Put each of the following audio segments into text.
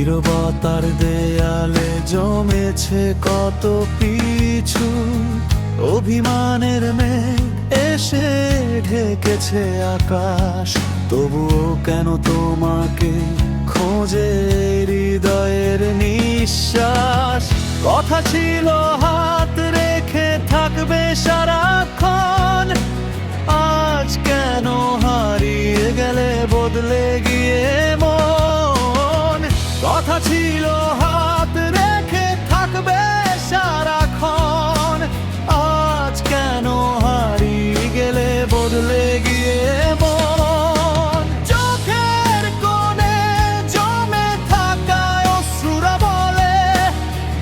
নীরবতার দেয়ালে জমেছে কত পিছু, অভিমানের মেঘ এসে ঢেকেছে আকাশ। তবুও কেন তোমাকে খোঁজে হৃদয়ের নিঃশ্বাস? কথা ছিল হাত রেখে থাকবে সারাক্ষণ, আজ কেন হারিয়ে গেলে বদলে গিয়ে মন? কথা ছিল হাত রেখে থাকবে সারাক্ষণ, আজ কেন হারিয়ে গেলে বদলে গিয়ে মন? চোখের কোণে জমে থাকা অশ্রুরা বলে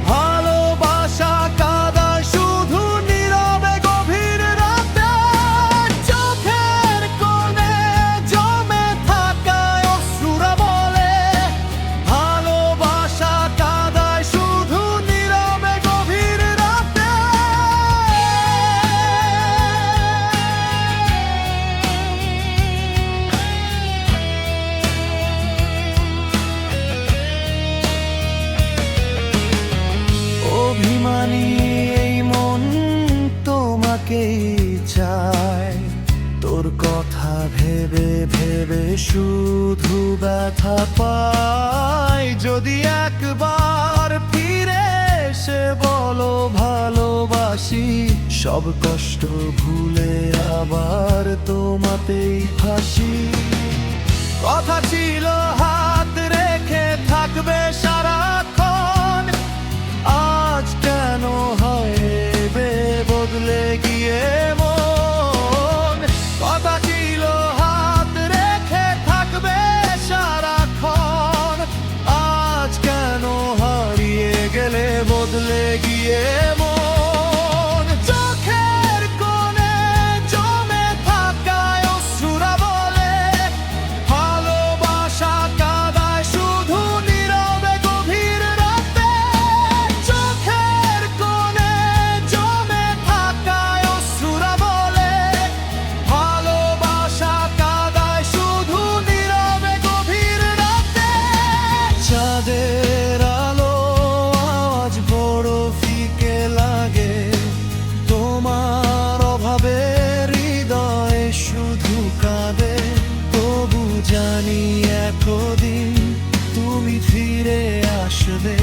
ভালোবাসা কাঁদায় শুধু নীরবে গভীর রাতে। চোখের কোণে জমে থাকা অশ্রুরা বলে ভালোবাসা কাঁদায় শুধু নীরবে গভীর রাতে। অভিমানী এই মন তোমাকেই চায়, তোর কথা ভেবে ভেবে শুধু ব্যথা পায়। যদি একবার ফিরে এসে বলো ভালোবাসি, সব কষ্ট ভুলে আবার তোমাতেই ফাঁসি। কথা ছিল হাত রেখে থাকবে সারাক্ষণ, আজ কেন হবে বদলে গিয়ে মন? কথা ছিল হাত রেখে থাকবে সারাক্ষণ, আজ কেন হারিয়ে গেলে বদলে গিয়ে মন? চোখের কোণে জমে থাকা অশ্রুরা বলে ভালোবাসা কাঁদায় শুধু নীরবে গভীর রাতে। চোখের কোণে জমে থাকা অশ্রুরা বলে ভালোবাসা কাঁদায় শুধু নীরবে গভীর রাতে। চাঁদের আলো আজ বড় ফিকে লাগে, তোমার অভাবে হৃদয় শুধু কাঁদে। তবু জানি একদিন তুমি ফিরে আসবে,